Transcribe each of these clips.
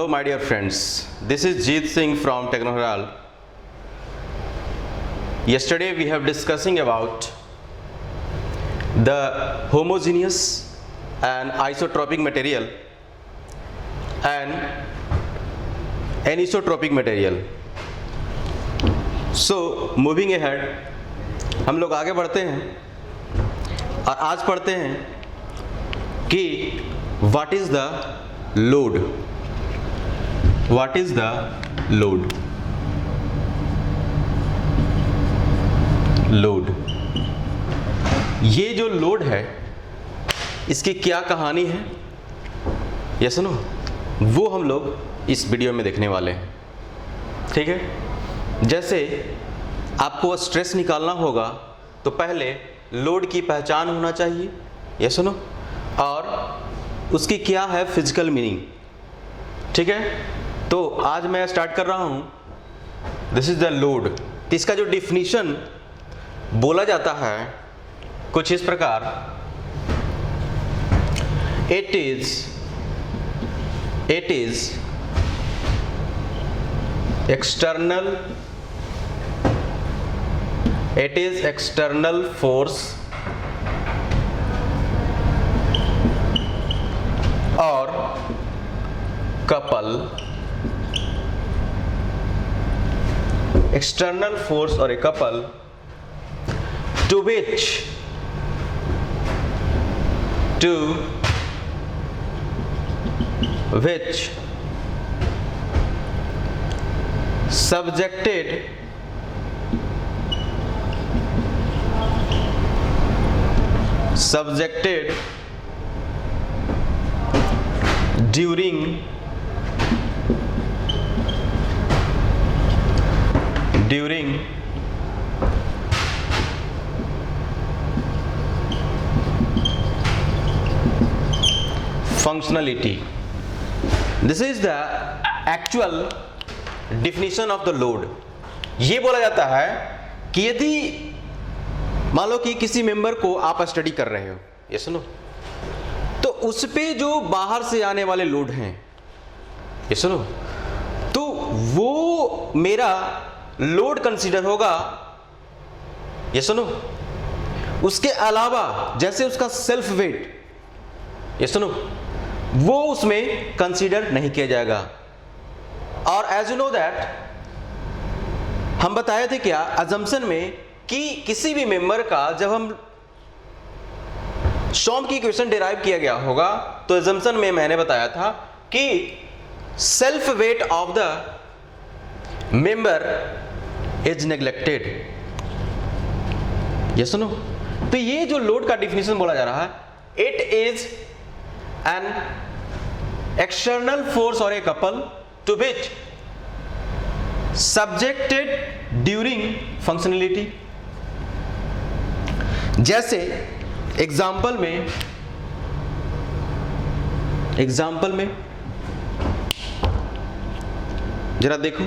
my dear friends. This is Jeet Singh from Technoherald. Yesterday we have discussing about the homogeneous and isotropic material and anisotropic material. So moving ahead, हम लोग आगे बढ़ते हैं और आज पढ़ते हैं कि what is the load. What is the load? Load, ये जो लोड है इसकी क्या कहानी है, ये सुनो, वो हम लोग इस वीडियो में देखने वाले हैं. ठीक है. जैसे आपको स्ट्रेस निकालना होगा तो पहले लोड की पहचान होना चाहिए, ये सुनो, और उसकी क्या है फिजिकल मीनिंग. ठीक है. तो आज मैं स्टार्ट कर रहा हूं. This is the load. इसका जो डिफिनीशन बोला जाता है कुछ इस प्रकार. इट इज एक्सटर्नल फोर्स और कपल. एक्सटर्नल फोर्स और a couple to which subjected during functionality. This is the actual definition of the load. ये बोला जाता है कि यदि मान लो कि किसी मेंबर को आप स्टडी कर रहे हो, ये सुनो, तो उस पे जो बाहर से आने वाले लोड हैं, ये सुनो, तो वो मेरा लोड कंसीडर होगा, ये सुनो. उसके अलावा जैसे उसका सेल्फ वेट, ये सुनो, वो उसमें कंसीडर नहीं किया जाएगा. और एज यू नो दैट हम बताए थे क्या अजम्पशन में कि किसी भी मेंबर का जब हम शॉम की इक्वेशन डिराइव किया गया होगा तो अजम्पशन में मैंने बताया था कि self weight of the member is neglected. ये सुनो, तो ये जो लोड का डिफिनेशन बोला जा रहा है, it is an external force or a couple to which subjected during functionality. जैसे एग्जाम्पल में जरा देखो.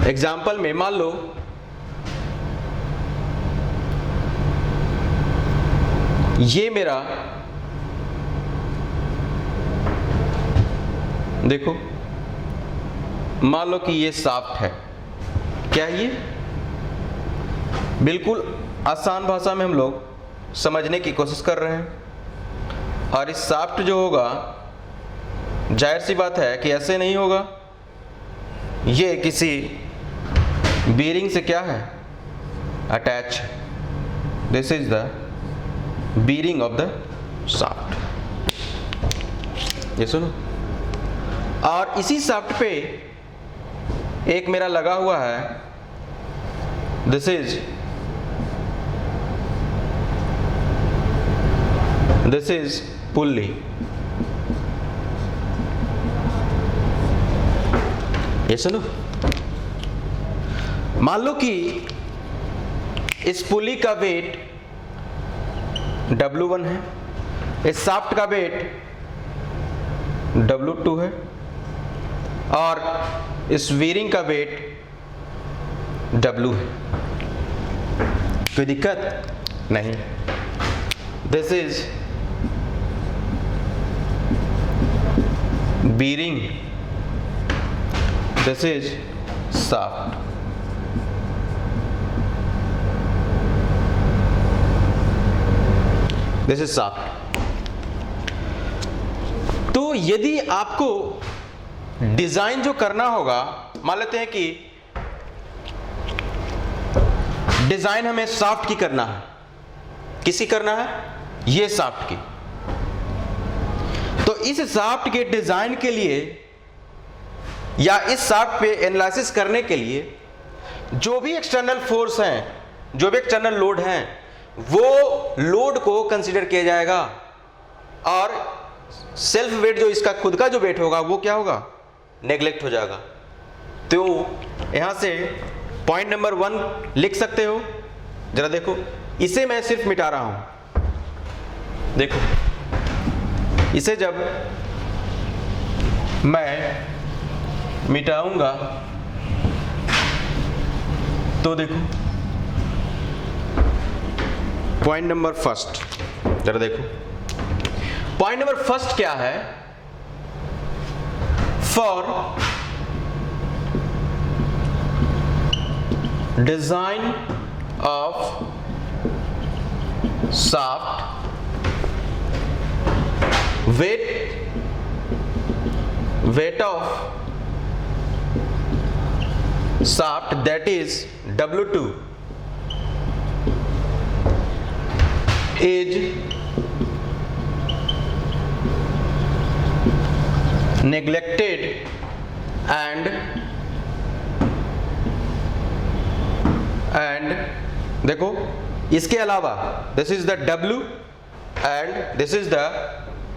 एग्जाम्पल में मान लो ये मेरा, देखो, मान लो कि ये शाफ्ट है. क्या है ये? बिल्कुल आसान भाषा में हम लोग समझने की कोशिश कर रहे हैं. और इस शाफ्ट जो होगा, जाहिर सी बात है कि ऐसे नहीं होगा. ये किसी बीयरिंग से क्या है, attach. This is the bearing of the shaft. ये सुनो, और इसी शाफ्ट पे एक मेरा लगा हुआ है, दिस इज पुल्ली. ये सुनो, मान लो कि इस पुल्ली का वेट W1 है, इस शाफ्ट का वेट W2 है, और इस वीरिंग का वेट W है. कोई दिक्कत नहीं. This is bearing, this is shaft. This is shaft. तो यदि आपको डिजाइन जो करना होगा, मान लेते हैं कि डिजाइन हमें शाफ्ट की करना है, किसकी करना है, ये शाफ्ट की। तो इस शाफ्ट के डिजाइन के लिए या इस शाफ्ट पे एनालिसिस करने के लिए जो भी एक्सटर्नल फोर्स हैं, जो भी एक्सटर्नल लोड हैं, वो लोड को कंसीडर किया जाएगा और सेल्फ वेट जो इसका खुद का जो वेट होगा वो क्या होगा, नेग्लेक्ट हो जाएगा। तो यहां से पॉइंट नंबर 1 लिख सकते हो। जरा देखो, इसे मैं सिर्फ मिटा रहा हूं, देखो इसे जब मैं मिटाऊंगा तो देखो पॉइंट नंबर 1, जरा देखो पॉइंट नंबर 1 क्या है, for design of shaft weight of shaft, that is W2, is neglected and देखो इसके अलावा this is the W and this is the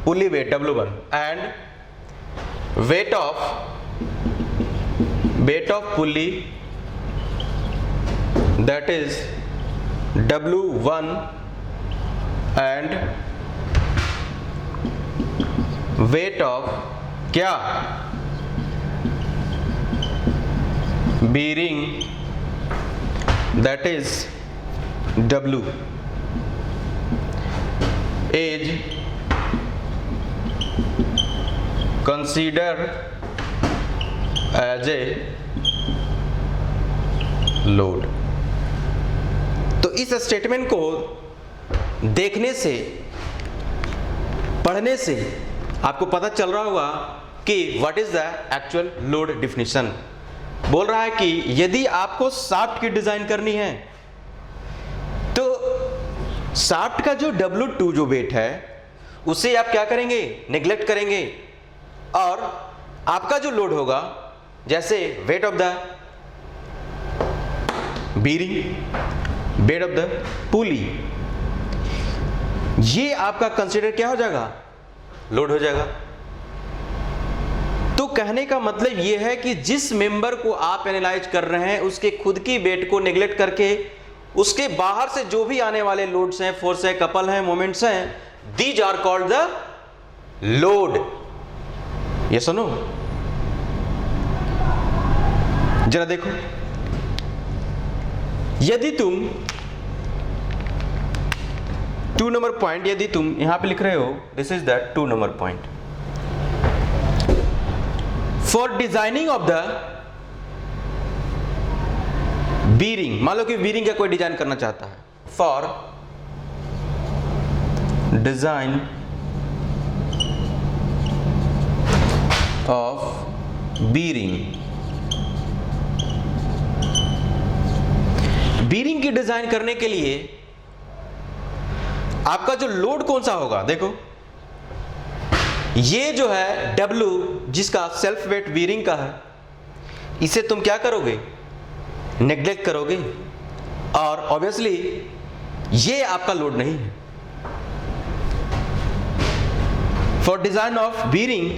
pulley weight W1 and weight of pulley, that is W1 and weight of क्या, bearing, that is W, is consider as a load. तो इस statement को देखने से, पढ़ने से आपको पता चल रहा होगा कि what is the actual load definition. बोल रहा है कि यदि आपको शाफ्ट की डिजाइन करनी है तो शाफ्ट का जो W2 जो वेट है उसे आप क्या करेंगे, नेग्लेक्ट करेंगे, और आपका जो लोड होगा जैसे wait of the bearing, wait of the पुली, ये आपका कंसीडर क्या हो जाएगा, लोड हो जाएगा। तो कहने का मतलब यह है कि जिस मेंबर को आप एनालाइज कर रहे हैं उसके खुद की वेट को नेग्लेक्ट करके उसके बाहर से जो भी आने वाले लोड्स हैं, फोर्स है, कपल हैं, मोमेंट्स हैं, these are called the load. ये सुनो, जरा देखो, यदि तुम 2 नंबर पॉइंट यदि तुम यहां पे लिख रहे हो, this is the 2 number point, for designing of the bearing, मान लो कि बीरिंग का कोई डिजाइन करना चाहता है, for design of bearing, bearing की डिजाइन करने के लिए आपका जो लोड कौन सा होगा, देखो ये जो है W जिसका सेल्फ वेट बीरिंग का है, इसे तुम क्या करोगे, नेग्लेक्ट करोगे, और ऑब्वियसली ये आपका लोड नहीं है। For design of bearing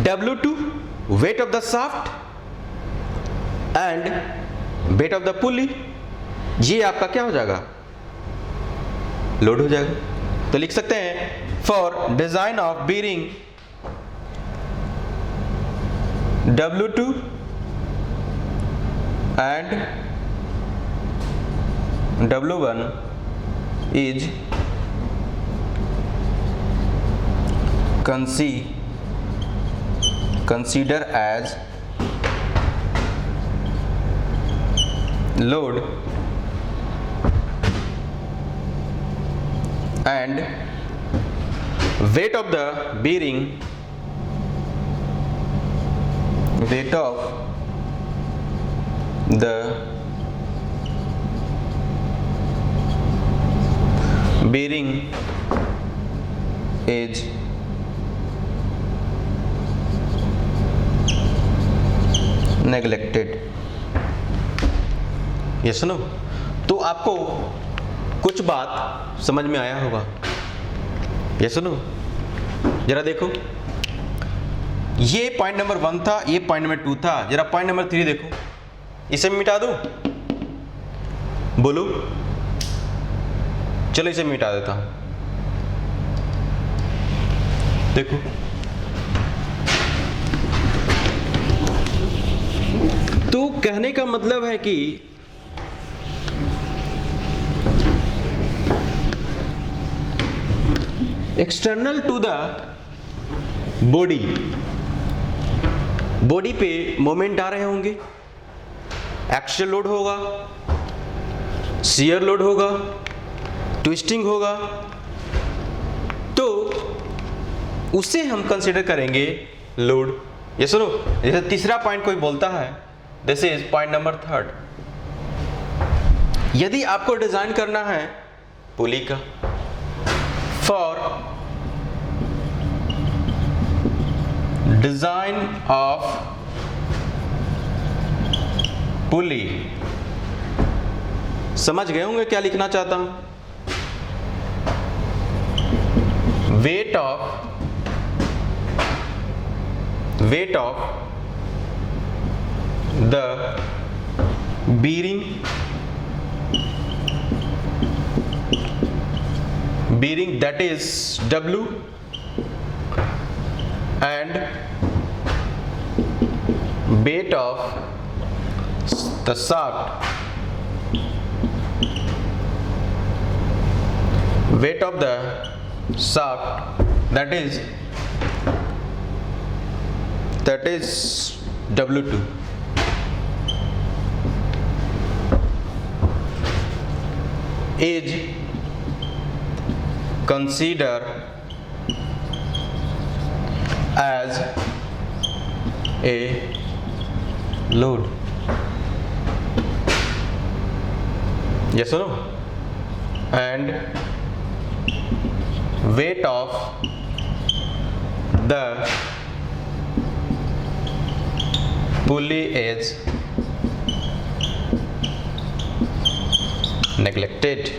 W2 wait of the shaft and wait of the पुली, ये आपका क्या हो जाएगा, लोड हो जाएगा। तो लिख सकते हैं for design of bearing W2 and W1 is consider as load and weight of the bearing, weight of the bearing is neglected। ये सुनो, तो आपको कुछ बात समझ में आया होगा। ये सुनो जरा देखो, ये पॉइंट नंबर 1 था, ये पॉइंट नंबर 2 था, जरा पॉइंट नंबर 3 देखो, इसे मिटा दूं? बोलो, चलो इसे मिटा देता हूं। देखो तो कहने का मतलब है कि external to the body, body पे मोमेंट आ रहे होंगे, एक्सियल लोड होगा, शियर लोड होगा, ट्विस्टिंग होगा, तो उसे हम कंसीडर करेंगे लोड। ये सुनो, जैसे तीसरा पॉइंट कोई बोलता है, दिस इज पॉइंट नंबर 3। यदि आपको डिजाइन करना है पुली का फॉर डिजाइन ऑफ पुली, समझ गए होंगे क्या लिखना चाहता हूं? weight of the bearing that is W and weight of the shaft, weight of the shaft that is W2। is considered as a load। yes or no? And weight of the pulley is neglected।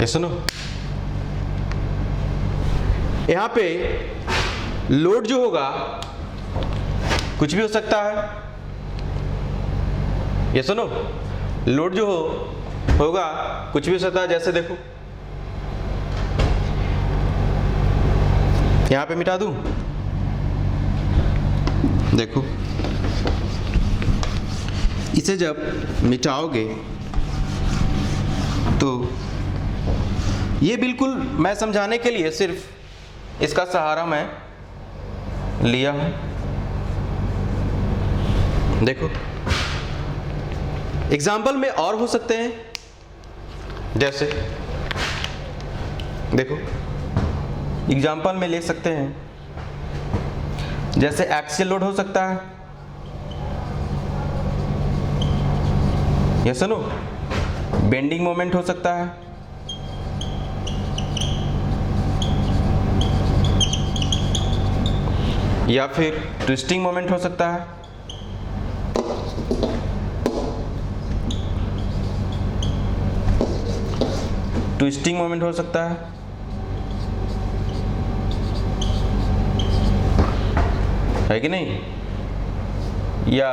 ये सुनो, यहां पे load जो होगा कुछ भी हो सकता है। ये सुनो, लोड जो होगा कुछ भी हो सकता है। जैसे देखो, यहां पे मिटा दूं, देखो इसे जब मिटाओगे तो ये बिल्कुल मैं समझाने के लिए सिर्फ इसका सहारा मैं लिया हूं। देखो एग्जाम्पल में और हो सकते हैं, जैसे देखो एग्जाम्पल में ले सकते हैं, जैसे एक्सियल लोड हो सकता है। ये सुनो, बेंडिंग मोमेंट हो सकता है, या फिर ट्विस्टिंग मोमेंट हो सकता है, ट्विस्टिंग मोमेंट हो सकता है, है कि नहीं? या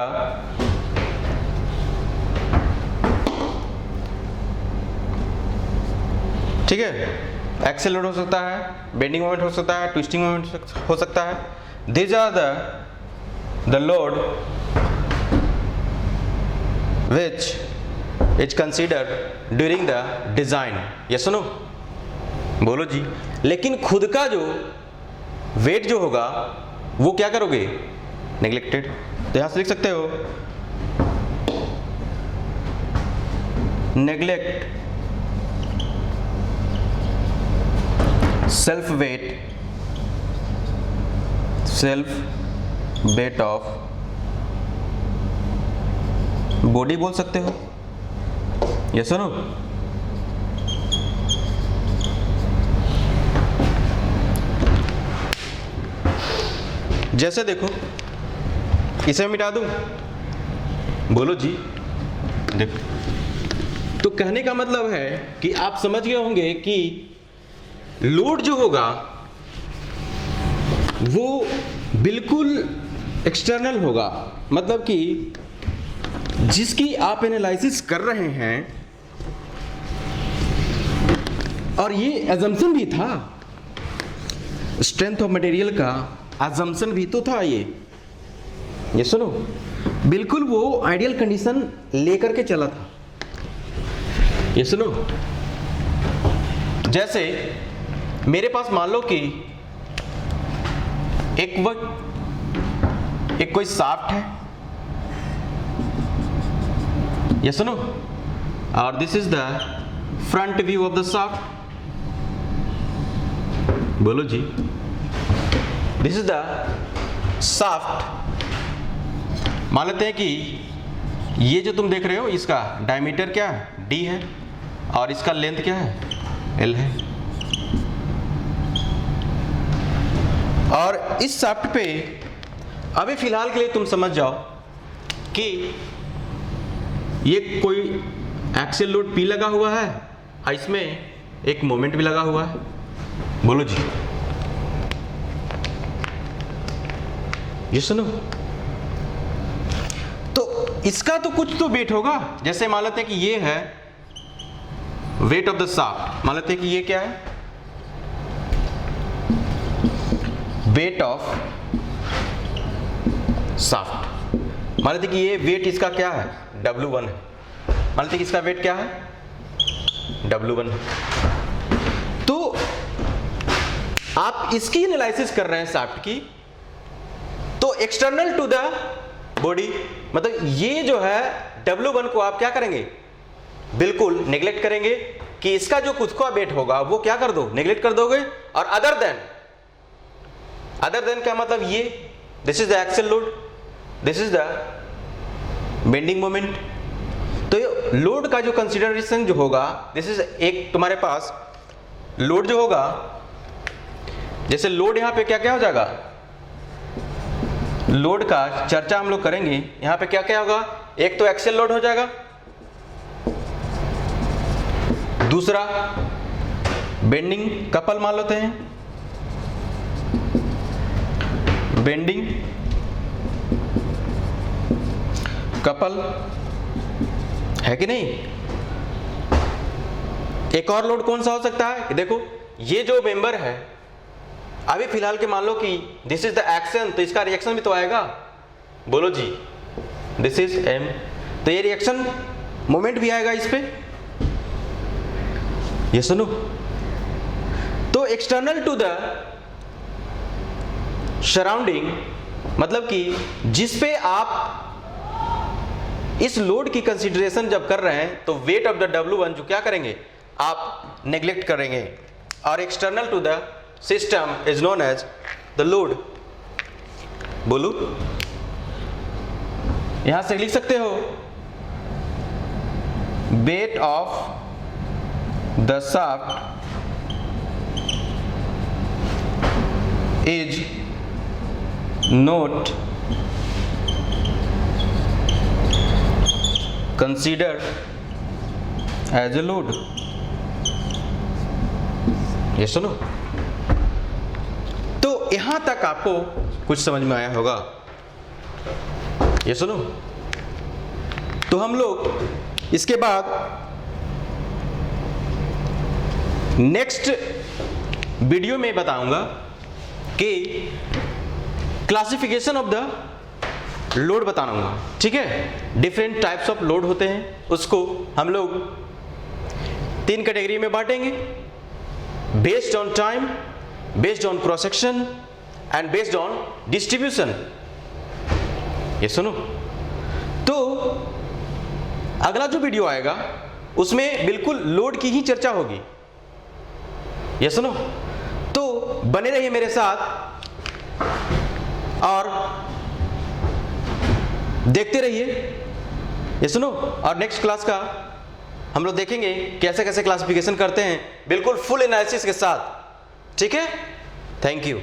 ठीक है, एक्सियल लोड हो सकता है, बेंडिंग मोमेंट हो सकता है, ट्विस्टिंग मोमेंट हो सकता है। These are the load which is considered during the design. ये सुनो, बोलो जी। लेकिन खुद का जो वेट जो होगा वो क्या करोगे, नेग्लेक्टेड। तो यहां से लिख सकते हो neglect self weight of body बोल सकते हो, यस और नो। जैसे देखो, इसे मिटा दूं, बोलो जी। देखो, तो कहने का मतलब है कि आप समझ गए होंगे कि लोड जो होगा वो बिल्कुल एक्सटर्नल होगा, मतलब कि जिसकी आप एनालिसिस कर रहे हैं। और ये एजम्पशन भी था, स्ट्रेंथ ऑफ मटेरियल का एजम्पशन भी तो था ये सुनो, बिल्कुल वो आइडियल कंडीशन लेकर के चला था। ये सुनो, जैसे मेरे पास मान लो कि एक कोई शाफ्ट है, ये सुनो, और this is the front view of the shaft. बोलो जी, दिस इज द शाफ्ट। मान लेते हैं कि ये जो तुम देख रहे हो इसका डायमीटर क्या है, d है, और इसका लेंथ क्या है, l है। और इस शाफ्ट पे अभी फिलहाल के लिए तुम समझ जाओ कि ये कोई एक्सेल लोड P लगा हुआ है और इसमें एक मोमेंट भी लगा हुआ है। बोलो जी, ये सुनो, तो इसका तो कुछ तो वेट होगा। जैसे मान लेते हैं कि ये है वेट ऑफ द शाफ्ट, मान लेते हैं कि ये क्या है, वेट ऑफ शाफ्ट। मान लेते हैं कि ये वेट इसका क्या है, W1 है। मान लेते हैं कि इसका वेट क्या है, W1 है। तो आप इसकी एनालिसिस कर रहे हैं शाफ्ट की, तो एक्सटर्नल टू द बॉडी, मतलब ये जो है W1 को आप क्या करेंगे, बिल्कुल नेग्लेक्ट करेंगे कि इसका जो खुद का वेट होगा वो क्या कर दो, नेग्लेक्ट कर दोगे। और अदर देन क्या मतलब, ये this is the axial load, this is the bending moment. तो ये लोड का जो कंसीडरेशन जो होगा, दिस इज एक तुम्हारे पास लोड जो होगा, जैसे लोड यहां पे क्या क्या हो जाएगा, लोड का चर्चा हम लोग करेंगे। यहां पे क्या क्या होगा, एक तो एक्सेल लोड हो जाएगा, दूसरा बेंडिंग कपल मान लेते हैं, बेंडिंग कपल है कि नहीं। एक और लोड कौन सा हो सकता है, देखो ये जो मेंबर है अभी फिलहाल के मान लो कि दिस इज द एक्शन, तो इसका रिएक्शन भी तो आएगा। बोलो जी, दिस इज M, तो ये रिएक्शन मोमेंट भी आएगा इस पे, ये सुनो। तो एक्सटर्नल टू द सराउंडिंग, मतलब कि जिस पे आप इस लोड की कंसीडरेशन जब कर रहे हैं, तो वेट ऑफ द W1 जो क्या करेंगे, आप नेग्लेक्ट करेंगे। और external to the system is known as the load. बोलो, यहां से लिख सकते हो weight of the shaft is not considered as a load. ये सुनो, तो यहां तक आपको कुछ समझ में आया होगा, ये सुनो। तो हम लोग इसके बाद नेक्स्ट वीडियो में बताऊंगा कि क्लासिफिकेशन ऑफ द लोड बताऊंगा, ठीक है। डिफरेंट टाइप्स ऑफ लोड होते हैं, उसको हम लोग 3 कैटेगरी में बांटेंगे। Based on time, based on cross section and based on distribution. ये सुनो, तो अगला जो वीडियो आएगा उसमें बिल्कुल लोड की ही चर्चा होगी। ये सुनो, तो बने रहिए मेरे साथ और देखते रहिए। ये सुनो, और नेक्स्ट क्लास का हम लोग देखेंगे कैसे कैसे क्लासिफिकेशन करते हैं, बिल्कुल फुल एनालिसिस के साथ। ठीक है, थैंक यू।